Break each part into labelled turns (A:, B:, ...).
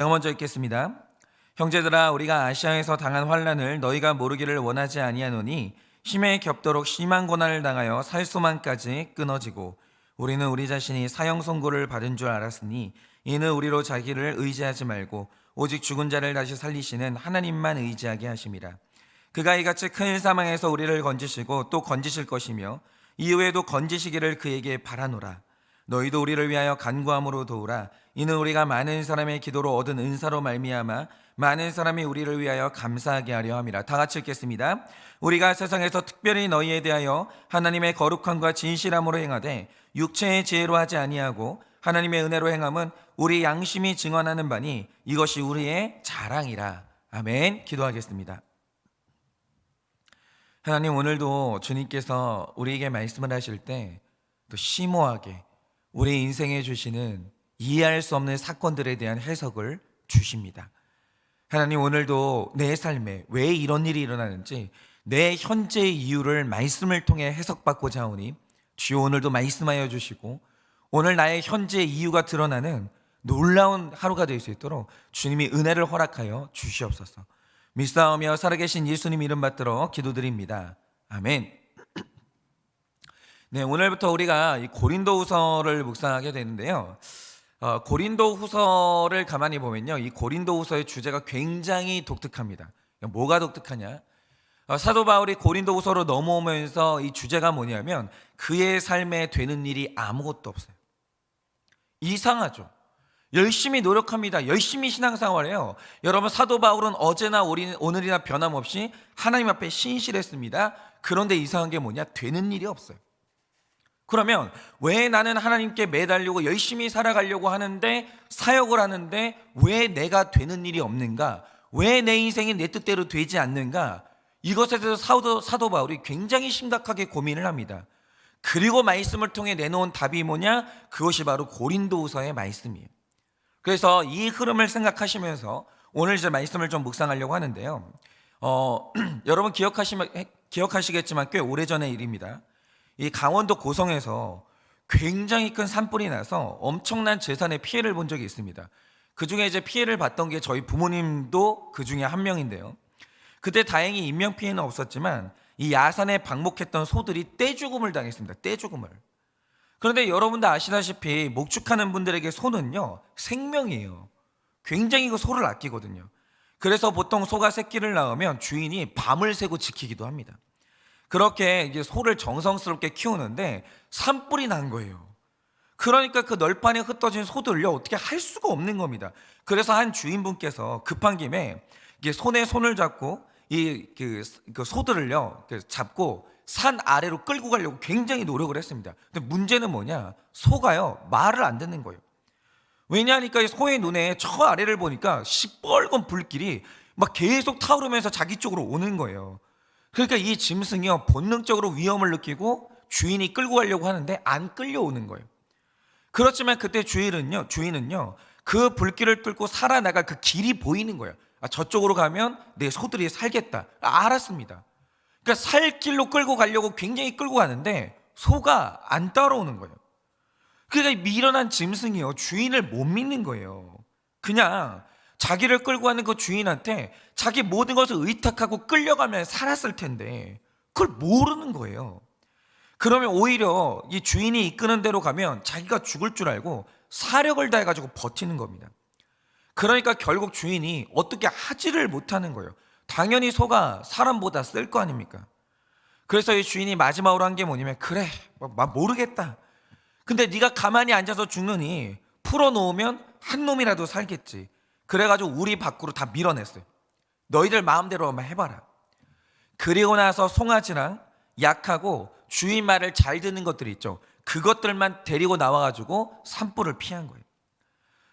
A: 제가 먼저 읽겠습니다. 형제들아, 우리가 아시아에서 당한 환난을 너희가 모르기를 원하지 아니하노니 심에 겹도록 심한 고난을 당하여 살소만까지 끊어지고 우리는 우리 자신이 사형 선고를 받은 줄 알았으니 이는 우리로 자기를 의지하지 말고 오직 죽은 자를 다시 살리시는 하나님만 의지하게 하심이라. 그가 이같이 큰 사망에서 우리를 건지시고 또 건지실 것이며 이후에도 건지시기를 그에게 바라노라. 너희도 우리를 위하여 간구함으로 도우라. 이는 우리가 많은 사람의 기도로 얻은 은사로 말미암아 많은 사람이 우리를 위하여 감사하게 하려 함이라. 다 같이 읽겠습니다. 우리가 세상에서 특별히 너희에 대하여 하나님의 거룩함과 진실함으로 행하되 육체의 지혜로 하지 아니하고 하나님의 은혜로 행함은 우리 양심이 증언하는 바니 이것이 우리의 자랑이라. 아멘. 기도하겠습니다. 하나님, 오늘도 주님께서 우리에게 말씀을 하실 때 또 심오하게 우리 인생에 주시는 이해할 수 없는 사건들에 대한 해석을 주십니다. 하나님, 오늘도 내 삶에 왜 이런 일이 일어나는지 내 현재의 이유를 말씀을 통해 해석받고자 하오니 주여 오늘도 말씀하여 주시고 오늘 나의 현재의 이유가 드러나는 놀라운 하루가 될 수 있도록 주님이 은혜를 허락하여 주시옵소서. 믿사오며 살아계신 예수님 이름 받들어 기도드립니다. 아멘. 네, 오늘부터 우리가 이 고린도후서를 묵상하게 되는데요. 고린도후서를 가만히 보면요, 이 고린도후서의 주제가 굉장히 독특합니다. 뭐가 독특하냐? 사도 바울이 고린도후서로 넘어오면서 이 주제가 뭐냐면 그의 삶에 되는 일이 아무것도 없어요. 이상하죠? 열심히 노력합니다. 열심히 신앙생활해요. 여러분, 사도 바울은 어제나 오늘이나 변함없이 하나님 앞에 신실했습니다. 그런데 이상한 게 뭐냐? 되는 일이 없어요. 그러면 왜 나는 하나님께 매달리고 열심히 살아가려고 하는데 사역을 하는데 왜 내가 되는 일이 없는가? 왜 내 인생이 내 뜻대로 되지 않는가? 이것에 대해서 사도 바울이 굉장히 심각하게 고민을 합니다. 그리고 말씀을 통해 내놓은 답이 뭐냐? 그것이 바로 고린도후서의 말씀이에요. 그래서 이 흐름을 생각하시면서 오늘 이제 말씀을 좀 묵상하려고 하는데요. 여러분 기억하시겠지만 꽤 오래전의 일입니다. 이 강원도 고성에서 굉장히 큰 산불이 나서 엄청난 재산에 피해를 본 적이 있습니다. 그 중에 이제 피해를 봤던 게 저희 부모님도 그 중에 한 명인데요. 그때 다행히 인명피해는 없었지만 이 야산에 방목했던 소들이 떼죽음을 당했습니다. 떼죽음을. 그런데 여러분도 아시다시피 목축하는 분들에게 소는요, 생명이에요. 굉장히 그 소를 아끼거든요. 그래서 보통 소가 새끼를 낳으면 주인이 밤을 새고 지키기도 합니다. 그렇게 이제 소를 정성스럽게 키우는데 산불이 난 거예요. 그러니까 그 널판에 흩어진 소들을요, 어떻게 할 수가 없는 겁니다. 그래서 한 주인분께서 급한 김에 이게 손에 손을 잡고 그 소들을요 잡고 산 아래로 끌고 가려고 굉장히 노력을 했습니다. 근데 문제는 뭐냐? 소가요 말을 안 듣는 거예요. 왜냐하니까 소의 눈에 저 아래를 보니까 시뻘건 불길이 막 계속 타오르면서 자기 쪽으로 오는 거예요. 그러니까 이 짐승이요 본능적으로 위험을 느끼고 주인이 끌고 가려고 하는데 안 끌려오는 거예요. 그렇지만 그때 주인은요 그 불길을 뚫고 살아나갈 그 길이 보이는 거예요. 저쪽으로 가면 내 소들이 살겠다. 알았습니다. 그러니까 살 길로 끌고 가려고 굉장히 끌고 가는데 소가 안 따라오는 거예요. 그러니까 미련한 짐승이요 주인을 못 믿는 거예요. 그냥 자기를 끌고 가는 그 주인한테 자기 모든 것을 의탁하고 끌려가면 살았을 텐데 그걸 모르는 거예요. 그러면 오히려 이 주인이 이끄는 대로 가면 자기가 죽을 줄 알고 사력을 다해가지고 버티는 겁니다. 그러니까 결국 주인이 어떻게 하지를 못하는 거예요. 당연히 소가 사람보다 쓸 거 아닙니까? 그래서 이 주인이 마지막으로 한 게 뭐냐면 그래 모르겠다. 근데 네가 가만히 앉아서 죽느니 풀어놓으면 한 놈이라도 살겠지. 그래가지고 우리 밖으로 다 밀어냈어요. 너희들 마음대로 한번 해봐라. 그리고 나서 송아지랑 약하고 주인 말을 잘 듣는 것들이 있죠. 그것들만 데리고 나와가지고 산불을 피한 거예요.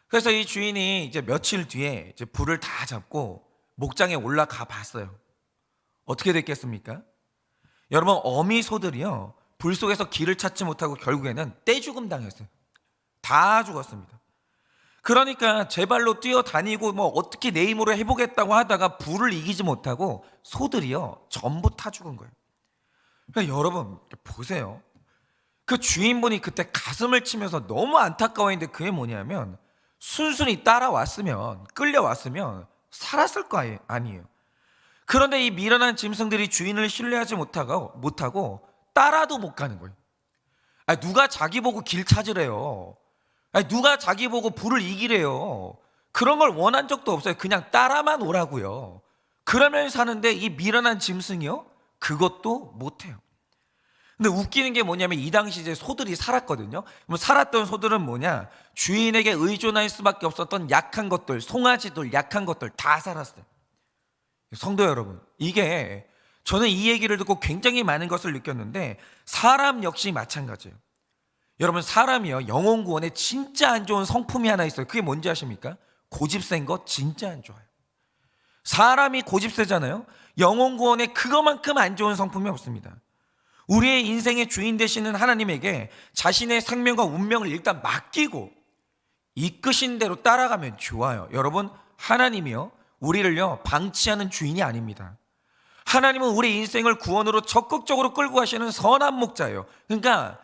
A: 그래서 이 주인이 이제 며칠 뒤에 이제 불을 다 잡고 목장에 올라가 봤어요. 어떻게 됐겠습니까? 여러분, 어미 소들이요 불 속에서 길을 찾지 못하고 결국에는 떼죽음 당했어요. 다 죽었습니다. 그러니까 제 발로 뛰어다니고 뭐 어떻게 내 힘으로 해보겠다고 하다가 불을 이기지 못하고 소들이요 전부 타 죽은 거예요. 그러니까 여러분 보세요. 그 주인분이 그때 가슴을 치면서 너무 안타까워했는데 그게 뭐냐면 순순히 따라왔으면, 끌려왔으면 살았을 거 아니에요. 그런데 이 미련한 짐승들이 주인을 신뢰하지 못하고 따라도 못 가는 거예요. 누가 자기 보고 길 찾으래요. 누가 자기 보고 불을 이기래요. 그런 걸 원한 적도 없어요. 그냥 따라만 오라고요. 그러면 사는데 이 미련한 짐승이요? 그것도 못해요. 근데 웃기는 게 뭐냐면 이 당시 이제 소들이 살았거든요. 그럼 살았던 소들은 뭐냐? 주인에게 의존할 수밖에 없었던 약한 것들, 송아지들, 약한 것들 다 살았어요. 성도 여러분, 이게 저는 이 얘기를 듣고 굉장히 많은 것을 느꼈는데 사람 역시 마찬가지예요. 여러분, 사람이요, 영혼 구원에 진짜 안 좋은 성품이 하나 있어요. 그게 뭔지 아십니까? 고집센 거 진짜 안 좋아요. 사람이 고집세잖아요. 영혼 구원에 그거만큼 안 좋은 성품이 없습니다. 우리의 인생의 주인 되시는 하나님에게 자신의 생명과 운명을 일단 맡기고 이끄신 대로 따라가면 좋아요. 여러분, 하나님이요, 우리를요 방치하는 주인이 아닙니다. 하나님은 우리 인생을 구원으로 적극적으로 끌고 가시는 선한 목자예요. 그러니까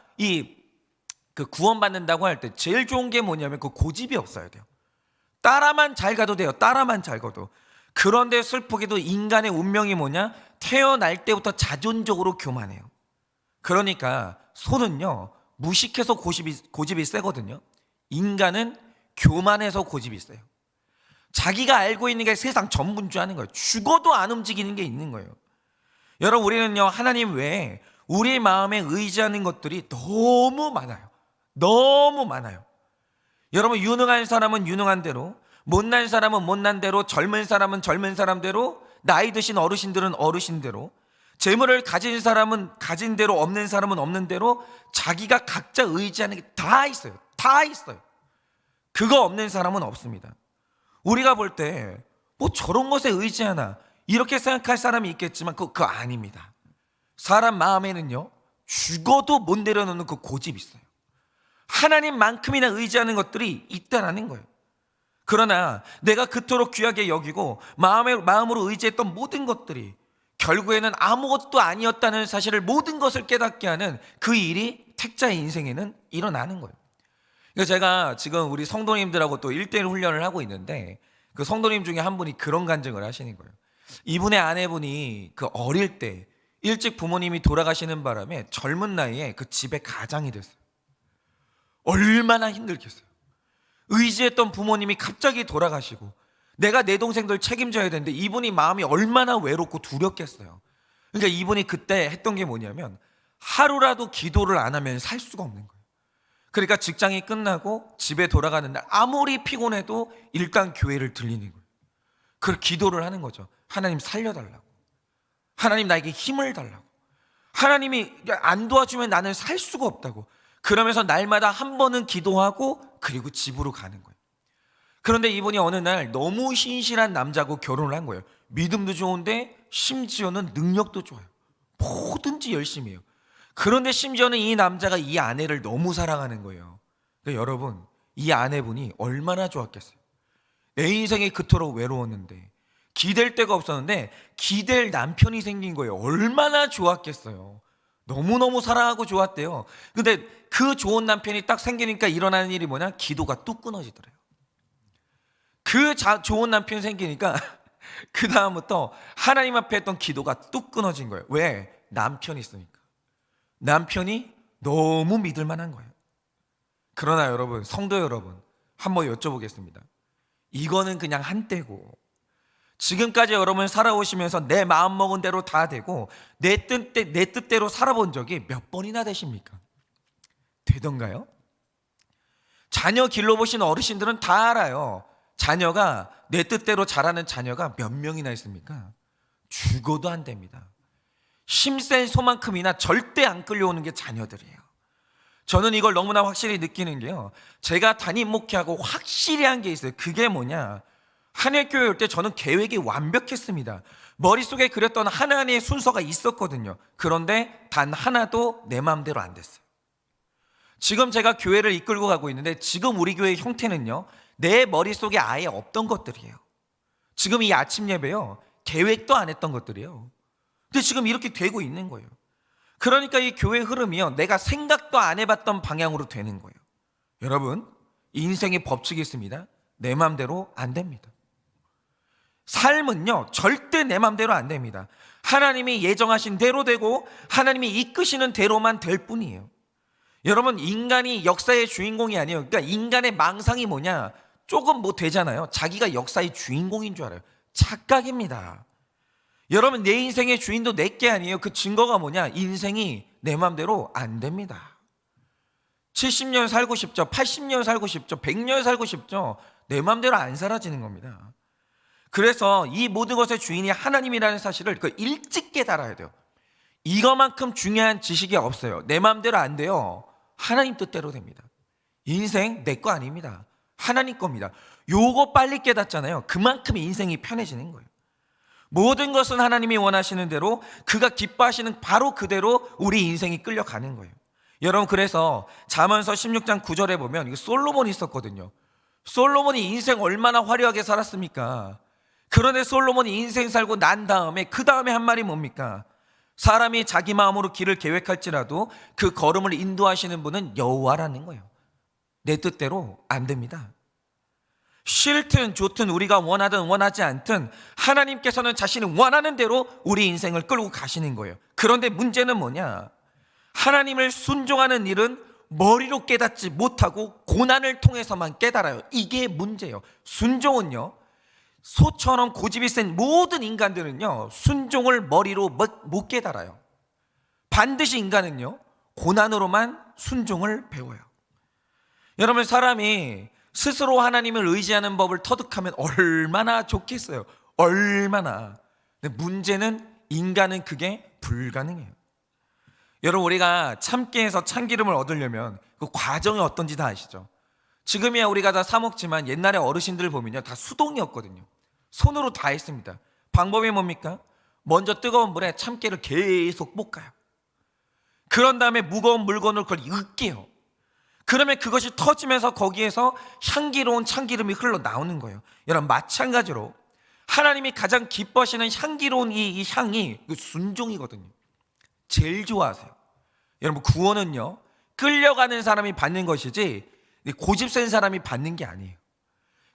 A: 그 구원받는다고 할 때 제일 좋은 게 뭐냐면 그 고집이 없어야 돼요. 따라만 잘 가도 돼요. 따라만 잘 가도. 그런데 슬프게도 인간의 운명이 뭐냐? 태어날 때부터 자존적으로 교만해요. 그러니까 소는요 무식해서 고집이 세거든요. 인간은 교만해서 고집이 세요. 자기가 알고 있는 게 세상 전부인 줄 아는 거예요. 죽어도 안 움직이는 게 있는 거예요. 여러분, 우리는요 하나님 외에 우리 마음에 의지하는 것들이 너무 많아요. 너무 많아요. 여러분, 유능한 사람은 유능한 대로, 못난 사람은 못난 대로, 젊은 사람은 젊은 사람대로, 나이 드신 어르신들은 어르신대로, 재물을 가진 사람은 가진 대로, 없는 사람은 없는 대로 자기가 각자 의지하는 게 다 있어요. 다 있어요. 그거 없는 사람은 없습니다. 우리가 볼 때 뭐 저런 것에 의지하나 이렇게 생각할 사람이 있겠지만 그거 아닙니다. 사람 마음에는요 죽어도 못 내려놓는 그 고집이 있어요. 하나님만큼이나 의지하는 것들이 있다라는 거예요. 그러나 내가 그토록 귀하게 여기고 마음으로 의지했던 모든 것들이 결국에는 아무것도 아니었다는 사실을, 모든 것을 깨닫게 하는 그 일이 택자의 인생에는 일어나는 거예요. 그래서 제가 지금 우리 성도님들하고 또 1대1 훈련을 하고 있는데 그 성도님 중에 한 분이 그런 간증을 하시는 거예요. 이분의 아내분이 그 어릴 때 일찍 부모님이 돌아가시는 바람에 젊은 나이에 그 집의 가장이 됐어요. 얼마나 힘들겠어요. 의지했던 부모님이 갑자기 돌아가시고 내가 내 동생들 책임져야 되는데 이분이 마음이 얼마나 외롭고 두렵겠어요. 그러니까 이분이 그때 했던 게 뭐냐면 하루라도 기도를 안 하면 살 수가 없는 거예요. 그러니까 직장이 끝나고 집에 돌아가는 날 아무리 피곤해도 일단 교회를 들리는 거예요. 그걸 기도를 하는 거죠. 하나님 살려달라고, 하나님 나에게 힘을 달라고, 하나님이 안 도와주면 나는 살 수가 없다고. 그러면서 날마다 한 번은 기도하고 그리고 집으로 가는 거예요. 그런데 이분이 어느 날 너무 신실한 남자하고 결혼을 한 거예요. 믿음도 좋은데 심지어는 능력도 좋아요. 뭐든지 열심히 해요. 그런데 심지어는 이 남자가 이 아내를 너무 사랑하는 거예요. 근데 여러분, 이 아내분이 얼마나 좋았겠어요. 내 인생이 그토록 외로웠는데 기댈 데가 없었는데 기댈 남편이 생긴 거예요. 얼마나 좋았겠어요. 너무너무 사랑하고 좋았대요. 근데 그 좋은 남편이 딱 생기니까 일어나는 일이 뭐냐? 기도가 뚝 끊어지더래요. 그 좋은 남편이 생기니까 그 다음부터 하나님 앞에 했던 기도가 뚝 끊어진 거예요. 왜? 남편이 있으니까. 남편이 너무 믿을 만한 거예요. 그러나 여러분, 성도 여러분, 한번 여쭤보겠습니다. 이거는 그냥 한때고, 지금까지 여러분 살아오시면서 내 마음먹은 대로 다 되고 내 뜻대로 살아본 적이 몇 번이나 되십니까? 되던가요? 자녀 길러보신 어르신들은 다 알아요. 자녀가 내 뜻대로 자라는 자녀가 몇 명이나 있습니까? 죽어도 안 됩니다. 힘센 소만큼이나 절대 안 끌려오는 게 자녀들이에요. 저는 이걸 너무나 확실히 느끼는 게요, 제가 담임 목회하고 확실히 한 게 있어요. 그게 뭐냐, 한일교회 올 때 저는 계획이 완벽했습니다. 머릿속에 그렸던 하나님의 순서가 있었거든요. 그런데 단 하나도 내 마음대로 안 됐어요. 지금 제가 교회를 이끌고 가고 있는데 지금 우리 교회의 형태는요, 내 머릿속에 아예 없던 것들이에요. 지금 이 아침 예배요, 계획도 안 했던 것들이에요. 근데 지금 이렇게 되고 있는 거예요. 그러니까 이 교회 흐름이요, 내가 생각도 안 해봤던 방향으로 되는 거예요. 여러분, 인생의 법칙이 있습니다. 내 마음대로 안 됩니다. 삶은요, 절대 내 마음대로 안 됩니다. 하나님이 예정하신 대로 되고 하나님이 이끄시는 대로만 될 뿐이에요. 여러분, 인간이 역사의 주인공이 아니에요. 그러니까 인간의 망상이 뭐냐? 조금 뭐 되잖아요. 자기가 역사의 주인공인 줄 알아요. 착각입니다. 여러분, 내 인생의 주인도 내게 아니에요. 그 증거가 뭐냐? 인생이 내 마음대로 안 됩니다. 70년 살고 싶죠. 80년 살고 싶죠. 100년 살고 싶죠. 내 마음대로 안 사라지는 겁니다. 그래서 이 모든 것의 주인이 하나님이라는 사실을 일찍 깨달아야 돼요. 이거만큼 중요한 지식이 없어요. 내 마음대로 안 돼요. 하나님 뜻대로 됩니다. 인생 내 거 아닙니다. 하나님 겁니다. 요거 빨리 깨닫잖아요. 그만큼 인생이 편해지는 거예요. 모든 것은 하나님이 원하시는 대로, 그가 기뻐하시는 바로 그대로 우리 인생이 끌려가는 거예요. 여러분, 그래서 잠언서 16장 9절에 보면 이거 솔로몬이 있었거든요. 솔로몬이 인생 얼마나 화려하게 살았습니까? 그런데 솔로몬이 인생 살고 난 다음에 그 다음에 한 말이 뭡니까? 사람이 자기 마음으로 길을 계획할지라도 그 걸음을 인도하시는 분은 여호와라는 거예요. 내 뜻대로 안 됩니다. 싫든 좋든 우리가 원하든 원하지 않든 하나님께서는 자신이 원하는 대로 우리 인생을 끌고 가시는 거예요. 그런데 문제는 뭐냐? 하나님을 순종하는 일은 머리로 깨닫지 못하고 고난을 통해서만 깨달아요. 이게 문제예요. 순종은요, 소처럼 고집이 센 모든 인간들은요, 순종을 머리로 못 깨달아요. 반드시 인간은요, 고난으로만 순종을 배워요. 여러분, 사람이 스스로 하나님을 의지하는 법을 터득하면 얼마나 좋겠어요. 얼마나. 근데 문제는 인간은 그게 불가능해요. 여러분, 우리가 참깨에서 참기름을 얻으려면 그 과정이 어떤지 다 아시죠? 지금이야 우리가 다 사 먹지만 옛날에 어르신들 보면요, 다 수동이었거든요. 손으로 다 했습니다. 방법이 뭡니까? 먼저 뜨거운 물에 참깨를 계속 볶아요. 그런 다음에 무거운 물건을 그걸 으깨요. 그러면 그것이 터지면서 거기에서 향기로운 참기름이 흘러나오는 거예요. 여러분, 마찬가지로 하나님이 가장 기뻐하시는 향기로운 이 향이 순종이거든요. 제일 좋아하세요. 여러분, 구원은요, 끌려가는 사람이 받는 것이지 고집 센 사람이 받는 게 아니에요.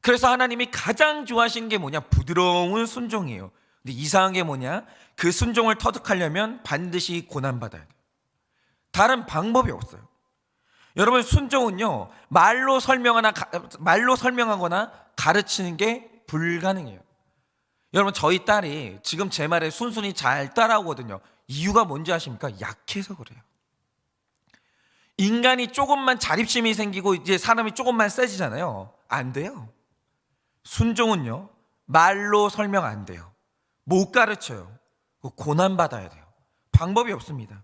A: 그래서 하나님이 가장 좋아하시는 게 뭐냐? 부드러운 순종이에요. 근데 이상한 게 뭐냐? 그 순종을 터득하려면 반드시 고난받아야 돼요. 다른 방법이 없어요. 여러분, 순종은요, 말로 설명하거나 가르치는 게 불가능해요. 여러분, 저희 딸이 지금 제 말에 순순히 잘 따라오거든요. 이유가 뭔지 아십니까? 약해서 그래요. 인간이 조금만 자립심이 생기고 이제 사람이 조금만 세지잖아요. 안 돼요. 순종은요, 말로 설명 안 돼요. 못 가르쳐요. 고난받아야 돼요. 방법이 없습니다.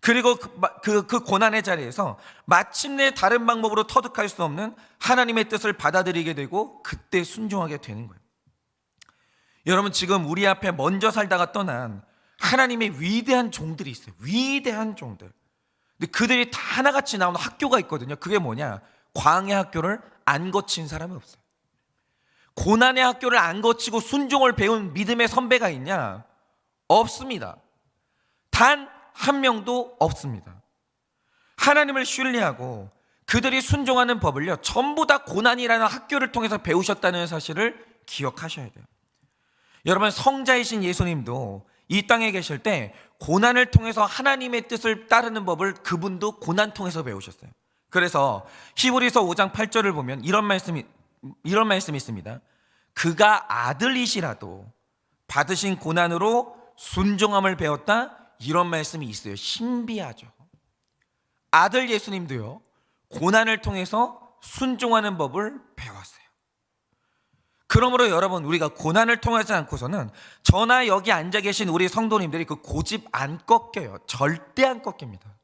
A: 그리고 그 고난의 자리에서 마침내 다른 방법으로 터득할 수 없는 하나님의 뜻을 받아들이게 되고 그때 순종하게 되는 거예요. 여러분, 지금 우리 앞에 먼저 살다가 떠난 하나님의 위대한 종들이 있어요. 위대한 종들. 근데 그들이 다 하나같이 나오는 학교가 있거든요. 그게 뭐냐? 광야 학교를 안 거친 사람이 없어요. 고난의 학교를 안 거치고 순종을 배운 믿음의 선배가 있냐? 없습니다. 단 한 명도 없습니다. 하나님을 신뢰하고 그들이 순종하는 법을요, 전부 다 고난이라는 학교를 통해서 배우셨다는 사실을 기억하셔야 돼요. 여러분, 성자이신 예수님도 이 땅에 계실 때 고난을 통해서 하나님의 뜻을 따르는 법을 그분도 고난 통해서 배우셨어요. 그래서 히브리서 5장 8절을 보면 이런 말씀이 있습니다. 그가 아들이시라도 받으신 고난으로 순종함을 배웠다, 이런 말씀이 있어요. 신비하죠. 아들 예수님도요, 고난을 통해서 순종하는 법을 배웠어요. 그러므로 여러분, 우리가 고난을 통하지 않고서는 저나 여기 앉아 계신 우리 성도님들이 그 고집 안 꺾여요. 절대 안 꺾입니다.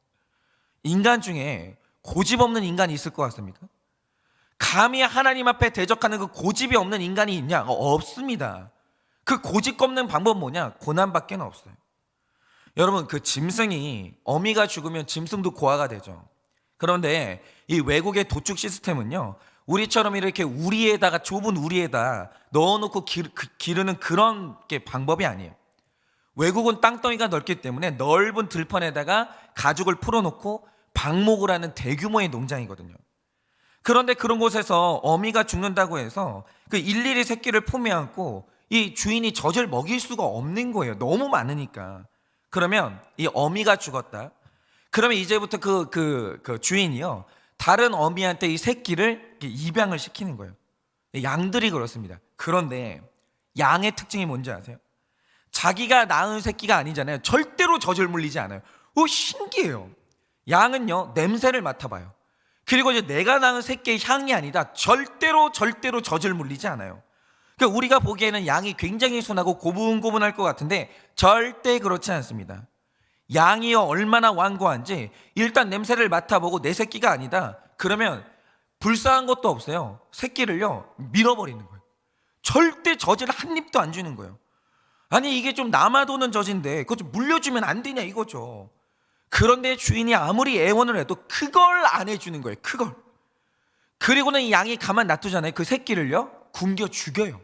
A: 인간 중에 고집 없는 인간이 있을 것 같습니까? 감히 하나님 앞에 대적하는 그 고집이 없는 인간이 있냐? 없습니다. 그 고집 꺾는 방법은 뭐냐? 고난밖에 없어요. 여러분, 그 짐승이, 어미가 죽으면 짐승도 고아가 되죠. 그런데 이 외국의 도축 시스템은요, 우리처럼 이렇게 우리에다가, 좁은 우리에다 넣어놓고 기르는 그런 게 방법이 아니에요. 외국은 땅덩이가 넓기 때문에 넓은 들판에다가 가죽을 풀어놓고 방목을 하는 대규모의 농장이거든요. 그런데 그런 곳에서 어미가 죽는다고 해서 그 일일이 새끼를 품에 안고 이 주인이 젖을 먹일 수가 없는 거예요. 너무 많으니까. 그러면 이 어미가 죽었다. 그러면 이제부터 그 주인이요, 다른 어미한테 이 새끼를 입양을 시키는 거예요. 양들이 그렇습니다. 그런데 양의 특징이 뭔지 아세요? 자기가 낳은 새끼가 아니잖아요. 절대로 젖을 물리지 않아요. 신기해요. 양은요, 냄새를 맡아봐요. 그리고 이제 내가 낳은 새끼의 향이 아니다, 절대로 젖을 물리지 않아요. 그러니까 우리가 보기에는 양이 굉장히 순하고 고분고분할 것 같은데 절대 그렇지 않습니다. 양이요, 얼마나 완고한지 일단 냄새를 맡아보고 내 새끼가 아니다 그러면 불쌍한 것도 없어요. 새끼를요, 밀어버리는 거예요. 절대 젖을 한 입도 안 주는 거예요. 아니, 이게 좀 남아도는 젖인데 그거 좀 물려주면 안 되냐 이거죠. 그런데 주인이 아무리 애원을 해도 그걸 안 해주는 거예요. 그걸. 그리고는 이 양이 가만 놔두잖아요. 그 새끼를요, 굶겨 죽여요.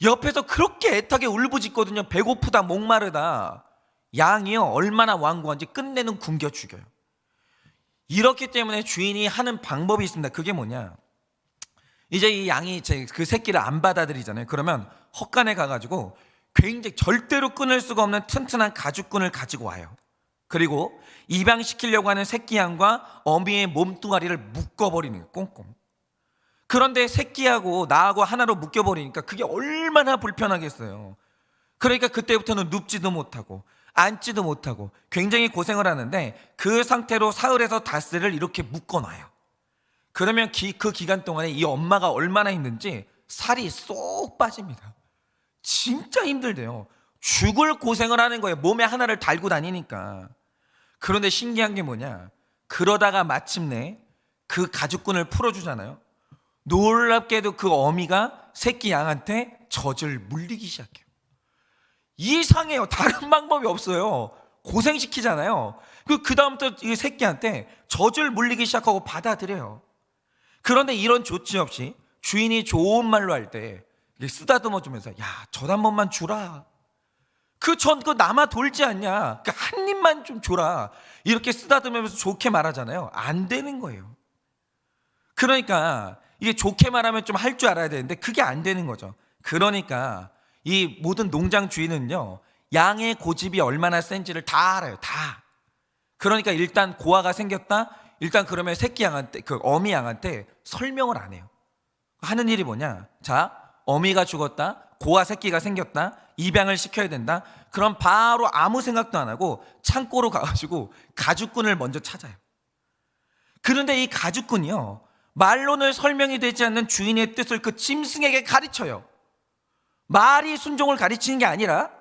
A: 옆에서 그렇게 애타게 울부짖거든요. 배고프다, 목마르다. 양이요, 얼마나 완고한지 끝내는 굶겨 죽여요. 이렇기 때문에 주인이 하는 방법이 있습니다. 그게 뭐냐, 이제 이 양이 그 새끼를 안 받아들이잖아요. 그러면 헛간에 가가지고 굉장히 절대로 끊을 수가 없는 튼튼한 가죽끈을 가지고 와요. 그리고 입양시키려고 하는 새끼 양과 어미의 몸뚱아리를 묶어버리는 거예요. 꽁꽁. 그런데 새끼하고 나하고 하나로 묶여버리니까 그게 얼마나 불편하겠어요. 그러니까 그때부터는 눕지도 못하고 앉지도 못하고 굉장히 고생을 하는데, 그 상태로 사흘에서 닷새를 이렇게 묶어놔요. 그러면 그 기간 동안에 이 엄마가 얼마나 힘든지 살이 쏙 빠집니다. 진짜 힘들대요. 죽을 고생을 하는 거예요. 몸에 하나를 달고 다니니까. 그런데 신기한 게 뭐냐, 그러다가 마침내 그 가죽끈을 풀어주잖아요. 놀랍게도 그 어미가 새끼 양한테 젖을 물리기 시작해요. 이상해요. 다른 방법이 없어요. 고생시키잖아요. 그 다음부터 이 새끼한테 젖을 물리기 시작하고 받아들여요. 그런데 이런 조치 없이 주인이 좋은 말로 할 때 쓰다듬어 주면서, 야, 젖 한 번만 주라. 그거 남아 돌지 않냐. 한 입만 좀 줘라. 이렇게 쓰다듬으면서 좋게 말하잖아요. 안 되는 거예요. 그러니까 이게 좋게 말하면 좀 할 줄 알아야 되는데 그게 안 되는 거죠. 그러니까 이 모든 농장 주인은요, 양의 고집이 얼마나 센지를 다 알아요. 다. 그러니까 일단 고아가 생겼다, 일단 그러면 새끼 양한테, 그 어미 양한테 설명을 안 해요. 하는 일이 뭐냐, 자, 어미가 죽었다, 고아 새끼가 생겼다, 입양을 시켜야 된다. 그럼 바로 아무 생각도 안 하고 창고로 가가지고 가죽끈을 먼저 찾아요. 그런데 이 가죽끈이요, 말로는 설명이 되지 않는 주인의 뜻을 그 짐승에게 가르쳐요. 말이 순종을 가르치는 게 아니라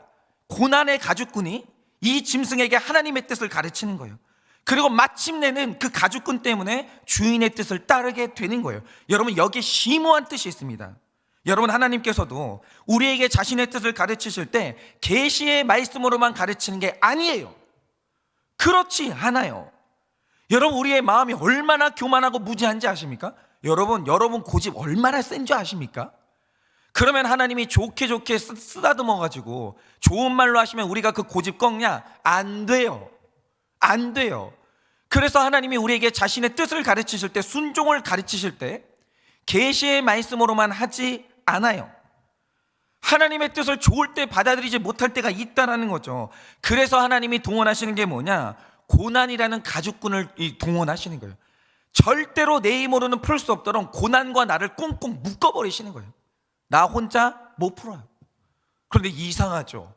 A: 고난의 가죽끈이 이 짐승에게 하나님의 뜻을 가르치는 거예요. 그리고 마침내는 그 가죽끈 때문에 주인의 뜻을 따르게 되는 거예요. 여러분, 여기에 심오한 뜻이 있습니다. 여러분, 하나님께서도 우리에게 자신의 뜻을 가르치실 때 계시의 말씀으로만 가르치는 게 아니에요. 그렇지 않아요. 여러분, 우리의 마음이 얼마나 교만하고 무지한지 아십니까? 여러분 고집 얼마나 센 줄 아십니까? 그러면 하나님이 좋게 쓰다듬어 가지고 좋은 말로 하시면 우리가 그 고집 꺾냐? 안 돼요. 안 돼요. 그래서 하나님이 우리에게 자신의 뜻을 가르치실 때, 순종을 가르치실 때 계시의 말씀으로만 하지 않아요. 하나님의 뜻을 좋을 때 받아들이지 못할 때가 있다는 거죠. 그래서 하나님이 동원하시는 게 뭐냐, 고난이라는 가죽끈을 동원하시는 거예요. 절대로 내 힘으로는 풀 수 없도록 고난과 나를 꽁꽁 묶어버리시는 거예요. 나 혼자 못 풀어요. 그런데 이상하죠.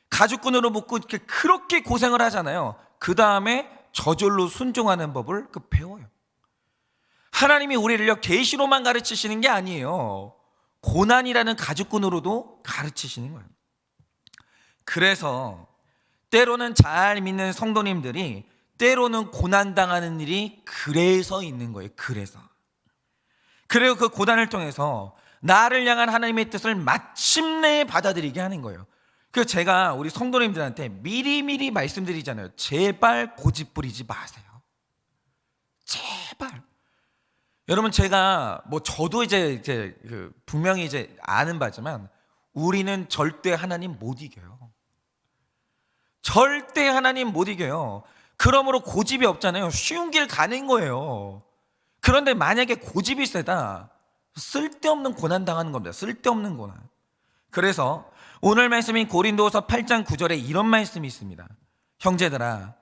A: 가죽끈으로 묶고 그렇게 고생을 하잖아요. 그 다음에 저절로 순종하는 법을 배워요. 하나님이 우리를요, 계시로만 가르치시는 게 아니에요. 고난이라는 가죽끈으로도 가르치시는 거예요. 그래서 때로는 잘 믿는 성도님들이 때로는 고난당하는 일이 그래서 있는 거예요. 그리고 그 고난을 통해서 나를 향한 하나님의 뜻을 마침내 받아들이게 하는 거예요. 그래서 제가 우리 성도님들한테 미리미리 말씀드리잖아요. 제발 고집 부리지 마세요. 제발. 여러분, 제가 저도 이제 분명히 이제 아는 바지만 우리는 절대 하나님 못 이겨요. 절대 하나님 못 이겨요. 그러므로 고집이 없잖아요. 쉬운 길 가는 거예요. 그런데 만약에 고집이 세다, 쓸데없는 고난 당하는 겁니다. 쓸데없는 고난. 그래서 오늘 말씀인 고린도후서 8장 9절에 이런 말씀이 있습니다. 형제들아,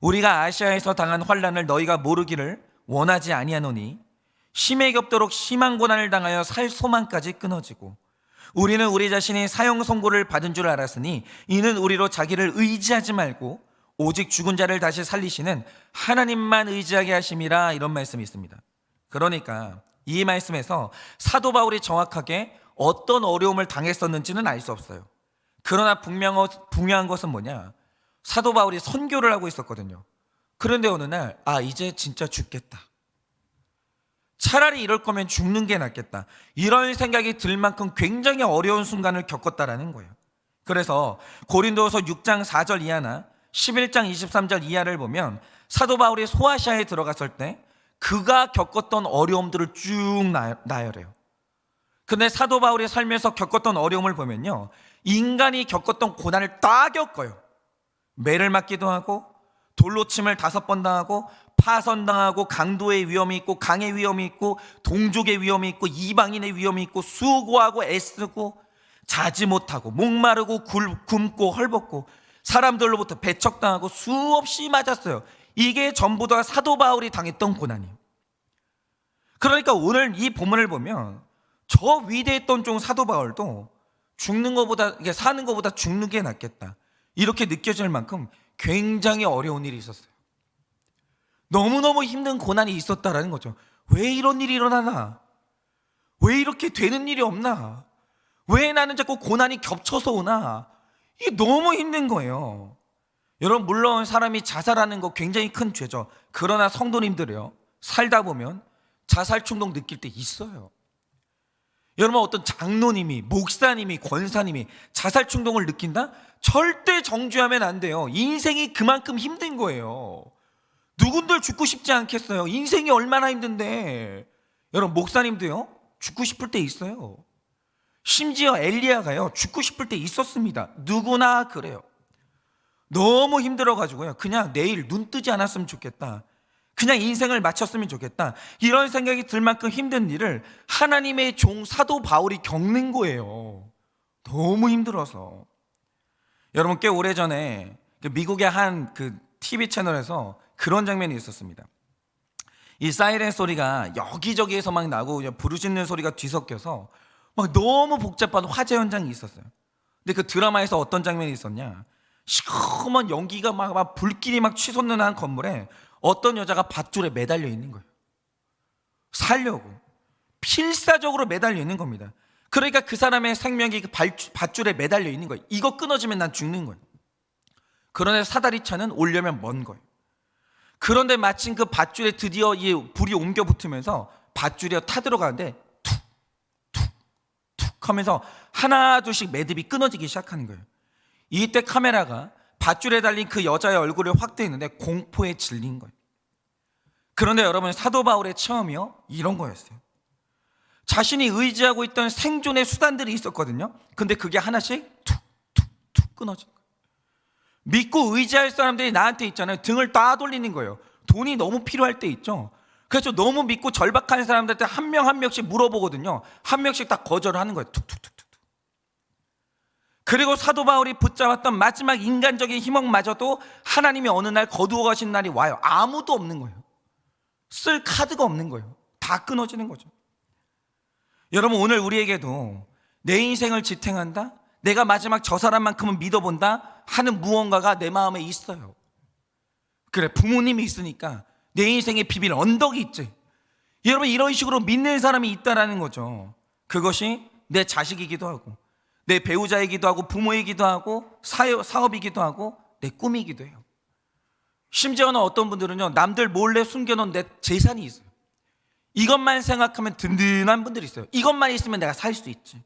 A: 우리가 아시아에서 당한 환난을 너희가 모르기를 원하지 아니하노니 심에 겹도록 심한 고난을 당하여 살 소망까지 끊어지고, 우리는 우리 자신이 사형 선고를 받은 줄 알았으니 이는 우리로 자기를 의지하지 말고 오직 죽은 자를 다시 살리시는 하나님만 의지하게 하심이라, 이런 말씀이 있습니다. 그러니까 이 말씀에서 사도 바울이 정확하게 어떤 어려움을 당했었는지는 알 수 없어요. 그러나 분명한 것은 뭐냐, 사도 바울이 선교를 하고 있었거든요. 그런데 어느 날 이제 진짜 죽겠다, 차라리 이럴 거면 죽는 게 낫겠다, 이런 생각이 들 만큼 굉장히 어려운 순간을 겪었다라는 거예요. 그래서 고린도후서 6장 4절 이하나 11장 23절 이하를 보면 사도 바울이 소아시아에 들어갔을 때 그가 겪었던 어려움들을 쭉 나열해요. 근데 사도 바울이 살면서 겪었던 어려움을 보면요, 인간이 겪었던 고난을 다 겪어요. 매를 맞기도 하고, 돌로 침을 5번 당하고, 파선당하고, 강도의 위험이 있고, 강의 위험이 있고, 동족의 위험이 있고, 이방인의 위험이 있고, 수고하고 애쓰고, 자지 못하고, 목마르고, 굶고, 헐벗고, 사람들로부터 배척당하고, 수없이 맞았어요. 이게 전부 다 사도 바울이 당했던 고난이에요. 그러니까 오늘 이 본문을 보면 저 위대했던 종 사도 바울도 죽는 것보다, 사는 것보다 죽는 게 낫겠다, 이렇게 느껴질 만큼 굉장히 어려운 일이 있었어요. 너무너무 힘든 고난이 있었다라는 거죠. 왜 이런 일이 일어나나? 왜 이렇게 되는 일이 없나? 왜 나는 자꾸 고난이 겹쳐서 오나? 이게 너무 힘든 거예요. 여러분, 물론 사람이 자살하는 거 굉장히 큰 죄죠. 그러나 성도님들이요, 살다 보면 자살 충동 느낄 때 있어요. 여러분, 어떤 장로님이, 목사님이, 권사님이 자살 충동을 느낀다? 절대 정죄하면 안 돼요. 인생이 그만큼 힘든 거예요. 누군들 죽고 싶지 않겠어요? 인생이 얼마나 힘든데. 여러분, 목사님도요, 죽고 싶을 때 있어요. 심지어 엘리야가요, 죽고 싶을 때 있었습니다. 누구나 그래요. 너무 힘들어가지고요, 그냥 내일 눈 뜨지 않았으면 좋겠다, 그냥 인생을 마쳤으면 좋겠다, 이런 생각이 들 만큼 힘든 일을 하나님의 종 사도 바울이 겪는 거예요. 너무 힘들어서. 여러분, 꽤 오래전에 미국의 한 TV 채널에서 그런 장면이 있었습니다. 이 사이렌 소리가 여기저기에서 막 나고 부르짖는 소리가 뒤섞여서 막 너무 복잡한 화재 현장이 있었어요. 근데 그 드라마에서 어떤 장면이 있었냐, 시커먼 연기가 막 불길이 막 치솟는 한 건물에 어떤 여자가 밧줄에 매달려 있는 거예요. 살려고 필사적으로 매달려 있는 겁니다. 그러니까 그 사람의 생명이 그 밧줄에 매달려 있는 거예요. 이거 끊어지면 난 죽는 거예요. 그런데 사다리 차는 오려면 먼 거예요. 그런데 마침 그 밧줄에 드디어 이 불이 옮겨 붙으면서 밧줄이 타들어가는데 툭툭툭 하면서 하나 둘씩 매듭이 끊어지기 시작하는 거예요. 이때 카메라가 밧줄에 달린 그 여자의 얼굴을 확대했는데 공포에 질린 거예요. 그런데 여러분, 사도 바울의 체험이요, 이런 거였어요. 자신이 의지하고 있던 생존의 수단들이 있었거든요. 근데 그게 하나씩 툭툭툭 끊어진 거예요. 믿고 의지할 사람들이 나한테 있잖아요, 등을 다 돌리는 거예요. 돈이 너무 필요할 때 있죠. 그래서 너무 믿고 절박한 사람들한테 한 명 한 명씩 물어보거든요. 한 명씩 다 거절하는 거예요. 툭툭툭툭. 그리고 사도 바울이 붙잡았던 마지막 인간적인 희망마저도 하나님이 어느 날 거두어 가신 날이 와요. 아무도 없는 거예요. 쓸 카드가 없는 거예요. 다 끊어지는 거죠. 여러분, 오늘 우리에게도 내 인생을 지탱한다, 내가 마지막 저 사람만큼은 믿어본다 하는 무언가가 내 마음에 있어요. 그래, 부모님이 있으니까 내 인생에 비빌 언덕이 있지. 여러분, 이런 식으로 믿는 사람이 있다라는 거죠. 그것이 내 자식이기도 하고, 내 배우자이기도 하고, 부모이기도 하고, 사업이기도 하고, 내 꿈이기도 해요. 심지어는 어떤 분들은요, 남들 몰래 숨겨놓은 내 재산이 있어요. 이것만 생각하면 든든한 분들이 있어요. 이것만 있으면 내가 살 수 있지.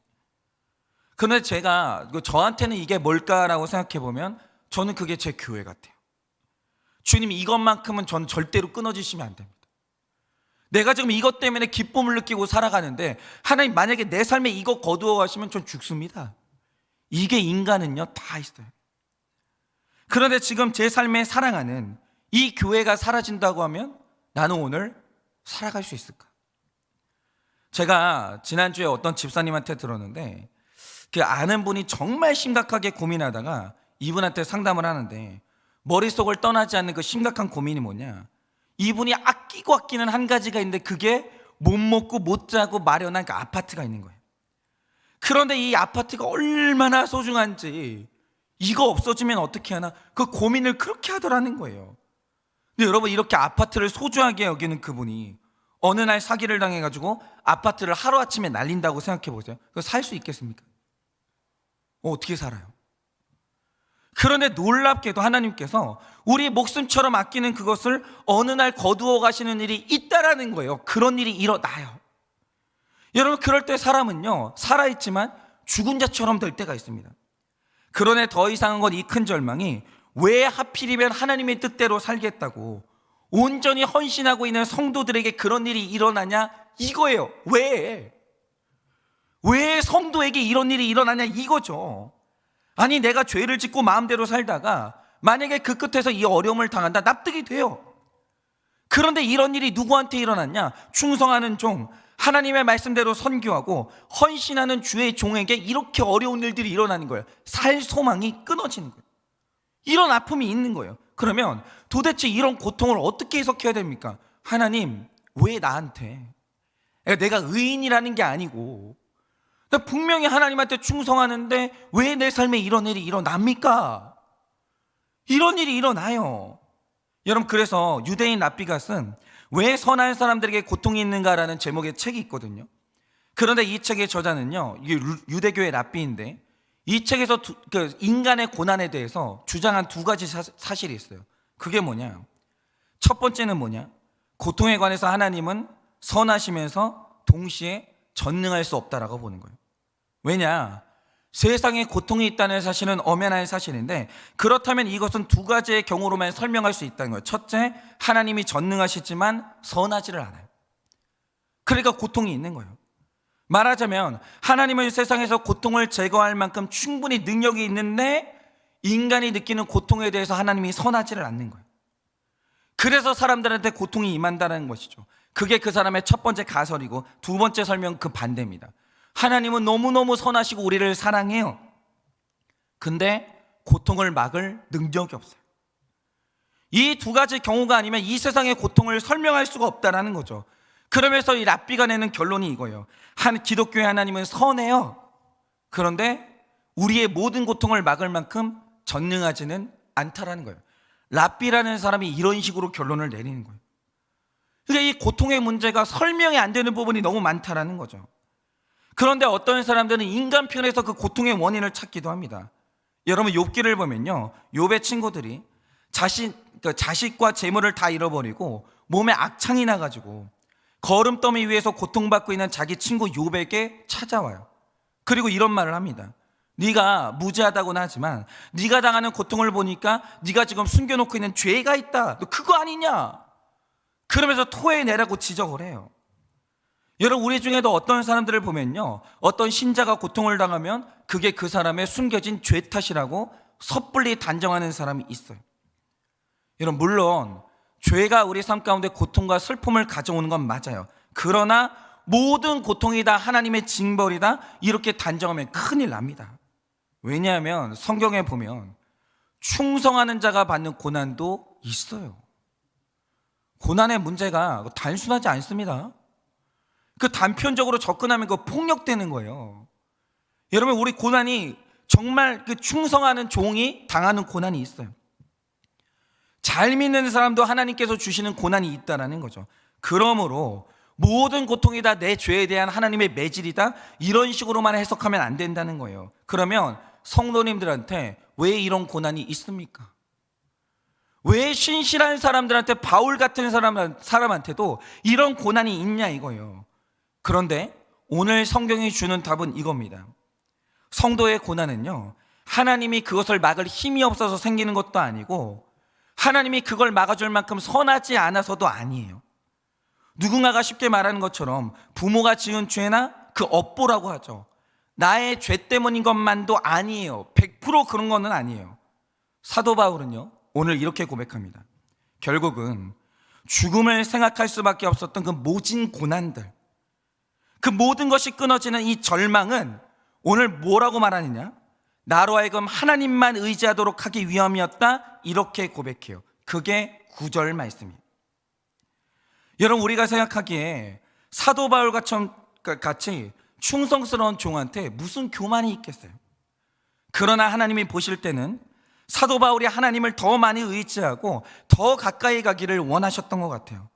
A: 그런데 제가 저한테는 이게 뭘까라고 생각해 보면 저는 그게 제 교회 같아요. 주님, 이것만큼은 전 절대로 끊어지시면 안 됩니다. 내가 지금 이것 때문에 기쁨을 느끼고 살아가는데 하나님, 만약에 내 삶에 이거 거두어 가시면 전 죽습니다. 이게 인간은요, 다 있어요. 그런데 지금 제 삶에 사랑하는 이 교회가 사라진다고 하면 나는 오늘 살아갈 수 있을까? 제가 지난주에 어떤 집사님한테 들었는데 그 아는 분이 정말 심각하게 고민하다가 이분한테 상담을 하는데 머릿속을 떠나지 않는 그 심각한 고민이 뭐냐, 이분이 아끼고 아끼는 한 가지가 있는데 그게 못 먹고 못 자고 마련한 그 아파트가 있는 거예요. 그런데 이 아파트가 얼마나 소중한지 이거 없어지면 어떻게 하나 그 고민을 그렇게 하더라는 거예요. 근데 여러분, 이렇게 아파트를 소중하게 여기는 그분이 어느 날 사기를 당해가지고 아파트를 하루아침에 날린다고 생각해 보세요. 그거 살 수 있겠습니까? 어떻게 살아요? 그런데 놀랍게도 하나님께서 우리 목숨처럼 아끼는 그것을 어느 날 거두어 가시는 일이 있다라는 거예요. 그런 일이 일어나요. 여러분, 그럴 때 사람은요, 살아있지만 죽은 자처럼 될 때가 있습니다. 그러네 더 이상한 건 이 큰 절망이 왜 하필이면 하나님의 뜻대로 살겠다고 온전히 헌신하고 있는 성도들에게 그런 일이 일어나냐 이거예요. 왜 성도에게 이런 일이 일어나냐 이거죠. 아니, 내가 죄를 짓고 마음대로 살다가 만약에 그 끝에서 이 어려움을 당한다, 납득이 돼요. 그런데 이런 일이 누구한테 일어났냐? 충성하는 종, 하나님의 말씀대로 선교하고 헌신하는 주의 종에게 이렇게 어려운 일들이 일어나는 거예요. 살 소망이 끊어지는 거예요. 이런 아픔이 있는 거예요. 그러면 도대체 이런 고통을 어떻게 해석해야 됩니까? 하나님, 왜 나한테? 내가 의인이라는 게 아니고 나 분명히 하나님한테 충성하는데 왜 내 삶에 이런 일이 일어납니까? 이런 일이 일어나요. 여러분, 그래서 유대인 랍비가 쓴 왜 선한 사람들에게 고통이 있는가라는 제목의 책이 있거든요. 그런데 이 책의 저자는요, 이게 유대교의 랍비인데 이 책에서 인간의 고난에 대해서 주장한 두 가지 사실이 있어요. 그게 뭐냐? 첫 번째는 뭐냐? 고통에 관해서 하나님은 선하시면서 동시에 전능할 수 없다라고 보는 거예요. 왜냐? 세상에 고통이 있다는 사실은 엄연한 사실인데 그렇다면 이것은 두 가지의 경우로만 설명할 수 있다는 거예요. 첫째, 하나님이 전능하시지만 선하지를 않아요. 그러니까 고통이 있는 거예요. 말하자면 하나님은 세상에서 고통을 제거할 만큼 충분히 능력이 있는데 인간이 느끼는 고통에 대해서 하나님이 선하지를 않는 거예요. 그래서 사람들한테 고통이 임한다는 것이죠. 그게 그 사람의 첫 번째 가설이고, 두 번째 설명은 그 반대입니다. 하나님은 너무너무 선하시고 우리를 사랑해요. 근데 고통을 막을 능력이 없어요. 이 두 가지 경우가 아니면 이 세상의 고통을 설명할 수가 없다는 거죠. 그러면서 이 랍비가 내는 결론이 이거예요. 기독교의 하나님은 선해요. 그런데 우리의 모든 고통을 막을 만큼 전능하지는 않다라는 거예요. 랍비라는 사람이 이런 식으로 결론을 내리는 거예요. 그러니까 이 고통의 문제가 설명이 안 되는 부분이 너무 많다라는 거죠. 그런데 어떤 사람들은 인간 편에서 그 고통의 원인을 찾기도 합니다. 여러분, 욥기를 보면요, 욥의 친구들이 자식과 재물을 다 잃어버리고 몸에 악창이 나가지고 거름더미 위에서 고통받고 있는 자기 친구 욥에게 찾아와요. 그리고 이런 말을 합니다. 네가 무지하다고는 하지만 네가 당하는 고통을 보니까 네가 지금 숨겨놓고 있는 죄가 있다. 너 그거 아니냐? 그러면서 토해내라고 지적을 해요. 여러분, 우리 중에도 어떤 사람들을 보면요, 어떤 신자가 고통을 당하면 그게 그 사람의 숨겨진 죄 탓이라고 섣불리 단정하는 사람이 있어요. 여러분, 물론 죄가 우리 삶 가운데 고통과 슬픔을 가져오는 건 맞아요. 그러나 모든 고통이 다 하나님의 징벌이다 이렇게 단정하면 큰일 납니다. 왜냐하면 성경에 보면 충성하는 자가 받는 고난도 있어요. 고난의 문제가 단순하지 않습니다. 그 단편적으로 접근하면 그 폭력되는 거예요. 여러분, 우리 고난이 정말 그 충성하는 종이 당하는 고난이 있어요. 잘 믿는 사람도 하나님께서 주시는 고난이 있다라는 거죠. 그러므로 모든 고통이 다 내 죄에 대한 하나님의 매질이다 이런 식으로만 해석하면 안 된다는 거예요. 그러면 성도님들한테 왜 이런 고난이 있습니까? 왜 신실한 사람들한테, 바울 같은 사람한테도 이런 고난이 있냐 이거예요. 그런데 오늘 성경이 주는 답은 이겁니다. 성도의 고난은요, 하나님이 그것을 막을 힘이 없어서 생기는 것도 아니고 하나님이 그걸 막아줄 만큼 선하지 않아서도 아니에요. 누군가가 쉽게 말하는 것처럼 부모가 지은 죄나 그 업보라고 하죠. 나의 죄 때문인 것만도 아니에요. 100% 그런 거는 아니에요. 사도 바울은요, 오늘 이렇게 고백합니다. 결국은 죽음을 생각할 수밖에 없었던 그 모진 고난들, 그 모든 것이 끊어지는 이 절망은 오늘 뭐라고 말하느냐? 나로 하여금 하나님만 의지하도록 하기 위함이었다, 이렇게 고백해요. 그게 9절 말씀이에요. 여러분, 우리가 생각하기에 사도 바울 같이 충성스러운 종한테 무슨 교만이 있겠어요? 그러나 하나님이 보실 때는 사도 바울이 하나님을 더 많이 의지하고 더 가까이 가기를 원하셨던 것 같아요.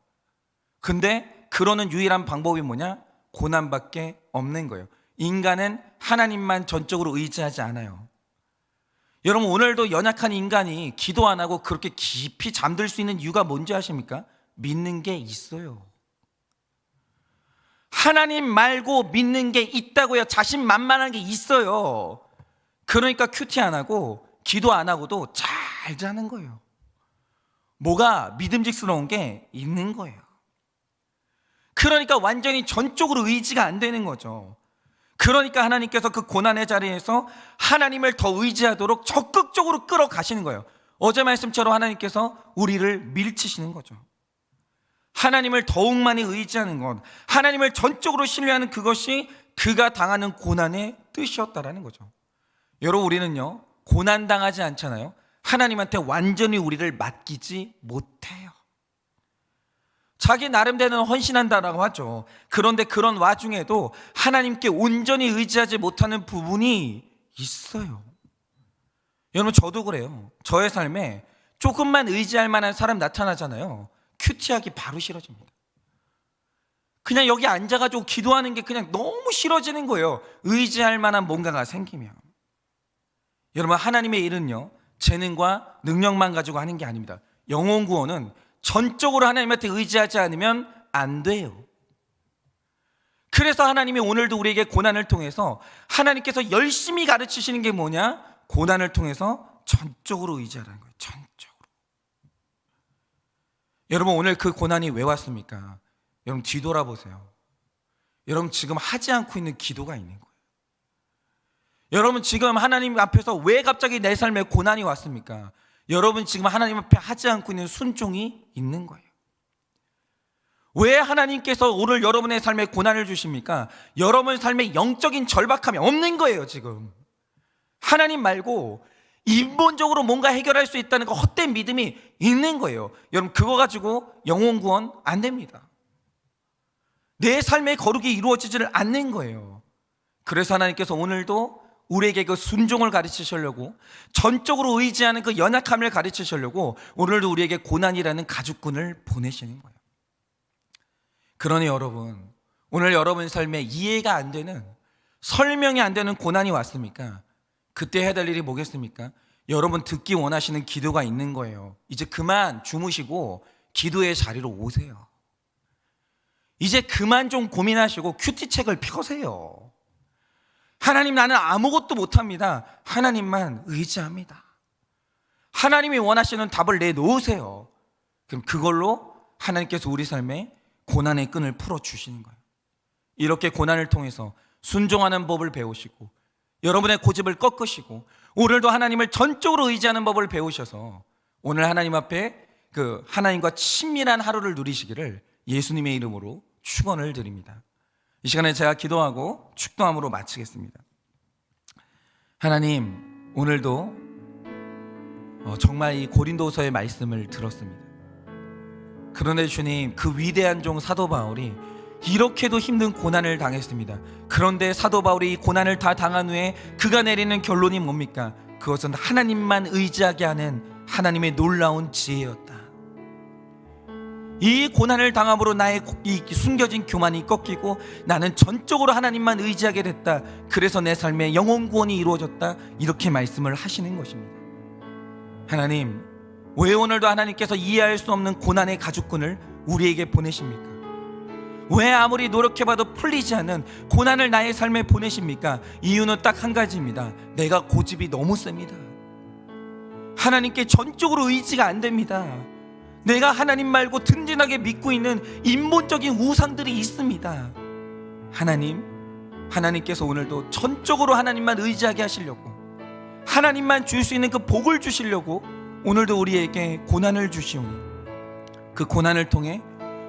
A: 근데 그러는 유일한 방법이 뭐냐? 고난밖에 없는 거예요. 인간은 하나님만 전적으로 의지하지 않아요. 여러분, 오늘도 연약한 인간이 기도 안 하고 그렇게 깊이 잠들 수 있는 이유가 뭔지 아십니까? 믿는 게 있어요. 하나님 말고 믿는 게 있다고요. 자신만만한 게 있어요. 그러니까 큐티 안 하고 기도 안 하고도 잘 자는 거예요. 뭐가 믿음직스러운 게 있는 거예요. 그러니까 완전히 전적으로 의지가 안 되는 거죠. 그러니까 하나님께서 그 고난의 자리에서 하나님을 더 의지하도록 적극적으로 끌어가시는 거예요. 어제 말씀처럼 하나님께서 우리를 밀치시는 거죠. 하나님을 더욱 많이 의지하는 것, 하나님을 전적으로 신뢰하는 그것이 그가 당하는 고난의 뜻이었다라는 거죠. 여러분, 우리는요, 고난당하지 않잖아요. 하나님한테 완전히 우리를 맡기지 못해요. 자기 나름대로는 헌신한다라고 하죠. 그런데 그런 와중에도 하나님께 온전히 의지하지 못하는 부분이 있어요. 여러분, 저도 그래요. 저의 삶에 조금만 의지할 만한 사람 나타나잖아요. 큐티하기 바로 싫어집니다. 그냥 여기 앉아가지고 기도하는 게 그냥 너무 싫어지는 거예요. 의지할 만한 뭔가가 생기면. 여러분, 하나님의 일은요, 재능과 능력만 가지고 하는 게 아닙니다. 영혼 구원은 전적으로 하나님한테 의지하지 않으면 안 돼요. 그래서 하나님이 오늘도 우리에게 고난을 통해서 하나님께서 열심히 가르치시는 게 뭐냐? 고난을 통해서 전적으로 의지하라는 거예요. 전적으로. 여러분, 오늘 그 고난이 왜 왔습니까? 여러분, 뒤돌아보세요. 여러분, 지금 하지 않고 있는 기도가 있는 거예요. 여러분, 지금 하나님 앞에서 왜 갑자기 내 삶에 고난이 왔습니까? 여러분, 지금 하나님 앞에 하지 않고 있는 순종이 있는 거예요. 왜 하나님께서 오늘 여러분의 삶에 고난을 주십니까? 여러분 삶에 영적인 절박함이 없는 거예요. 지금 하나님 말고 인본적으로 뭔가 해결할 수 있다는 그 헛된 믿음이 있는 거예요. 여러분, 그거 가지고 영혼 구원 안 됩니다. 내 삶의 거룩이 이루어지지를 않는 거예요. 그래서 하나님께서 오늘도 우리에게 그 순종을 가르치시려고, 전적으로 의지하는 그 연약함을 가르치시려고 오늘도 우리에게 고난이라는 가죽군을 보내시는 거예요. 그러니 여러분, 오늘 여러분 삶에 이해가 안 되는, 설명이 안 되는 고난이 왔습니까? 그때 해야 될 일이 뭐겠습니까? 여러분, 듣기 원하시는 기도가 있는 거예요. 이제 그만 주무시고 기도의 자리로 오세요. 이제 그만 좀 고민하시고 큐티책을 펴세요. 하나님, 나는 아무것도 못합니다. 하나님만 의지합니다. 하나님이 원하시는 답을 내놓으세요. 그럼 그걸로 하나님께서 우리 삶에 고난의 끈을 풀어주시는 거예요. 이렇게 고난을 통해서 순종하는 법을 배우시고, 여러분의 고집을 꺾으시고, 오늘도 하나님을 전적으로 의지하는 법을 배우셔서 오늘 하나님 앞에 그 하나님과 친밀한 하루를 누리시기를 예수님의 이름으로 축원을 드립니다. 이 시간에 제가 기도하고 축도함으로 마치겠습니다. 하나님, 오늘도 정말 이 고린도서의 말씀을 들었습니다. 그런데 주님, 그 위대한 종 사도 바울이 이렇게도 힘든 고난을 당했습니다. 그런데 사도 바울이 이 고난을 다 당한 후에 그가 내리는 결론이 뭡니까? 그것은 하나님만 의지하게 하는 하나님의 놀라운 지혜였다. 이 고난을 당함으로 나의 이 숨겨진 교만이 꺾이고 나는 전적으로 하나님만 의지하게 됐다. 그래서 내 삶에 영혼 구원이 이루어졌다. 이렇게 말씀을 하시는 것입니다. 하나님, 왜 오늘도 하나님께서 이해할 수 없는 고난의 가죽끈을 우리에게 보내십니까? 왜 아무리 노력해봐도 풀리지 않는 고난을 나의 삶에 보내십니까? 이유는 딱 한 가지입니다. 내가 고집이 너무 셉니다. 하나님께 전적으로 의지가 안 됩니다. 내가 하나님 말고 든든하게 믿고 있는 인본적인 우상들이 있습니다. 하나님께서 오늘도 전적으로 하나님만 의지하게 하시려고, 하나님만 줄 수 있는 그 복을 주시려고 오늘도 우리에게 고난을 주시오니 그 고난을 통해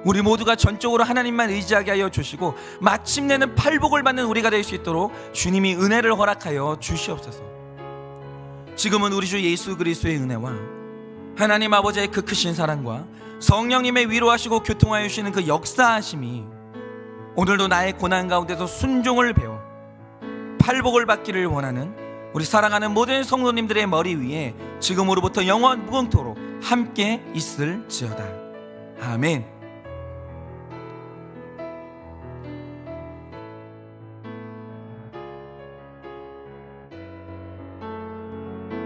A: 우리 모두가 전적으로 하나님만 의지하게 하여 주시고 마침내는 팔복을 받는 우리가 될 수 있도록 주님이 은혜를 허락하여 주시옵소서. 지금은 우리 주 예수 그리스도의 은혜와 하나님 아버지의 그 크신 사랑과 성령님의 위로하시고 교통하여 주시는 그 역사하심이 오늘도 나의 고난 가운데서 순종을 배워 팔복을 받기를 원하는 우리 사랑하는 모든 성도님들의 머리 위에 지금으로부터 영원 무궁토록 함께 있을지어다. 아멘.